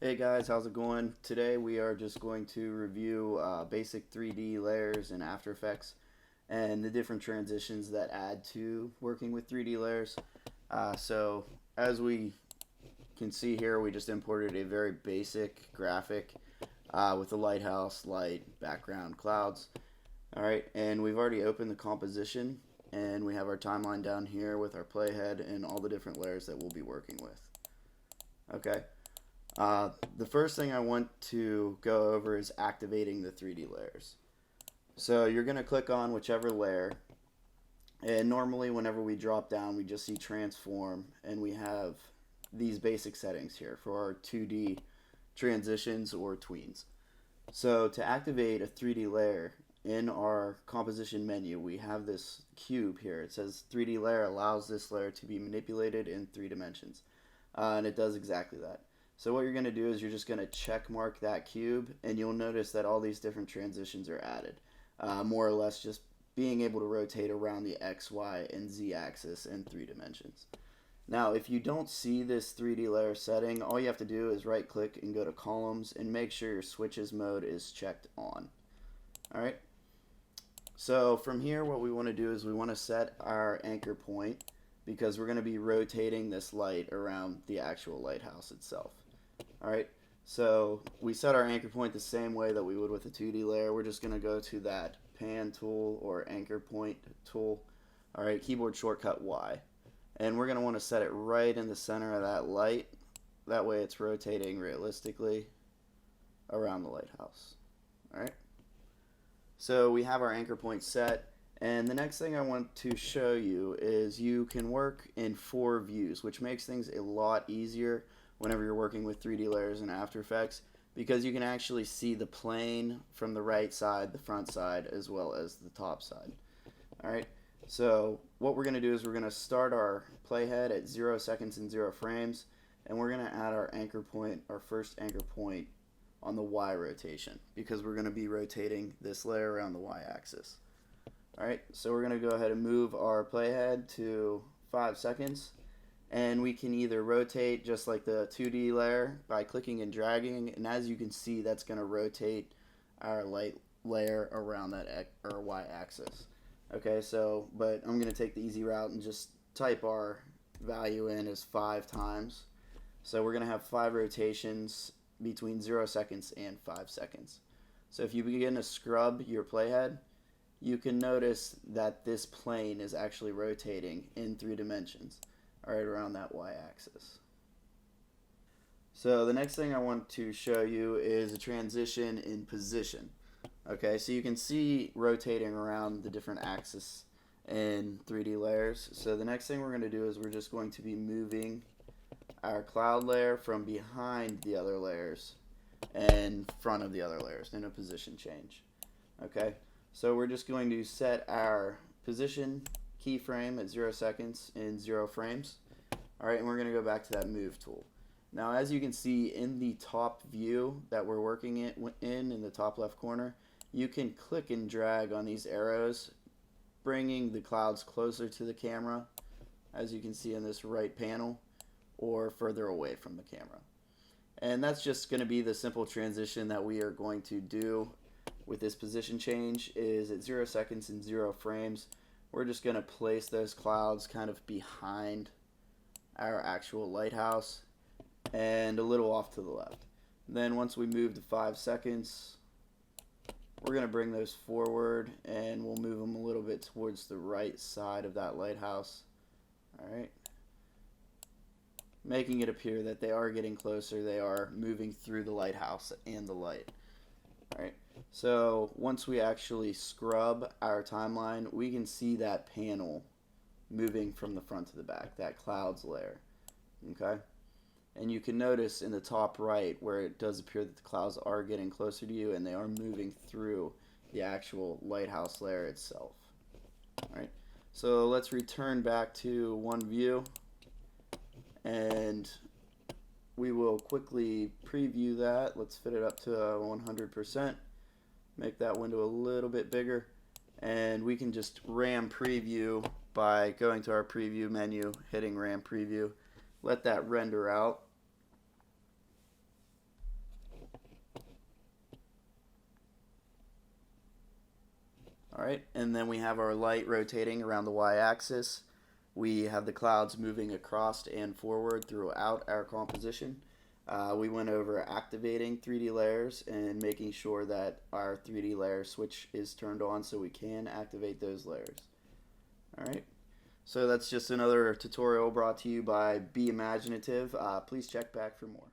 Hey guys, how's it going? Today we are just going to review basic 3D layers in After Effects and the different transitions that add to working with 3D layers. So as we can see here, we just imported a very basic graphic with a lighthouse, light, background, clouds. Alright, and we've already opened the composition and we have our timeline down here with our playhead and all the different layers that we'll be working with. Okay. The first thing I want to go over is activating the 3D layers. So you're going to click on whichever layer, and normally whenever we drop down we just see transform, and we have these basic settings here for our 2D transitions or tweens. So to activate a 3D layer in our composition menu, we have this cube here. It says 3D layer allows this layer to be manipulated in 3 dimensions, and it does exactly that. So what you're going to do is you're just going to check mark that cube, and you'll notice that all these different transitions are added. More or less just being able to rotate around the X, Y, and Z axis in 3 dimensions. Now, if you don't see this 3D layer setting, all you have to do is right click and go to columns and make sure your switches mode is checked on. Alright, so from here what we want to do is we want to set our anchor point, because we're going to be rotating this light around the actual lighthouse itself. Alright, so we set our anchor point the same way that we would with a 2D layer. We're just going to go to that pan tool or anchor point tool. Alright, keyboard shortcut Y. And we're going to want to set it right in the center of that light. That way it's rotating realistically around the lighthouse. Alright, so we have our anchor point set. And the next thing I want to show you is you can work in 4 views, which makes things a lot easier whenever you're working with 3D layers in After Effects, because you can actually see the plane from the right side, the front side, as well as the top side. Alright, so what we're going to do is we're going to start our playhead at 0 seconds and 0 frames, and we're going to add our anchor point, our first anchor point, on the Y rotation, because we're going to be rotating this layer around the Y axis. Alright, so we're going to go ahead and move our playhead to 5 seconds, and we can either rotate just like the 2D layer by clicking and dragging, and as you can see that's going to rotate our light layer around that Y axis. Okay, so but I'm going to take the easy route and just type our value in as 5 times. So we're going to have 5 rotations between 0 seconds and 5 seconds. So if you begin to scrub your playhead, you can notice that this plane is actually rotating in 3 dimensions, right around that Y-axis. So the next thing I want to show you is a transition in position. Okay, so you can see rotating around the different axes in 3D layers. So the next thing we're going to do is we're just going to be moving our cloud layer from behind the other layers and front of the other layers in a position change. Okay, so we're just going to set our position keyframe at 0 seconds in 0 frames. Alright, and we're going to go back to that move tool. Now as you can see in the top view that we're working in the top left corner, you can click and drag on these arrows, bringing the clouds closer to the camera, as you can see in this right panel, or further away from the camera. And that's just going to be the simple transition that we are going to do with this position change. Is at 0 seconds and 0 frames. We're just going to place those clouds kind of behind our actual lighthouse and a little off to the left. Then once we move to 5 seconds, we're going to bring those forward and we'll move them a little bit towards the right side of that lighthouse. Alright, making it appear that they are getting closer, they are moving through the lighthouse and the light. Alright, so once we actually scrub our timeline, we can see that panel moving from the front to the back, that clouds layer. Okay, and you can notice in the top right where it does appear that the clouds are getting closer to you and they are moving through the actual lighthouse layer itself. Alright, so let's return back to one view, and we will quickly preview that. Let's fit it up to 100%, make that window a little bit bigger, and we can just RAM preview by going to our preview menu, hitting RAM preview, let that render out, All right, and then we have our light rotating around the y-axis. We have the clouds moving across and forward throughout our composition. We went over activating 3D layers and making sure that our 3D layer switch is turned on so we can activate those layers. All right, so that's just another tutorial brought to you by Be Imaginative. Please check back for more.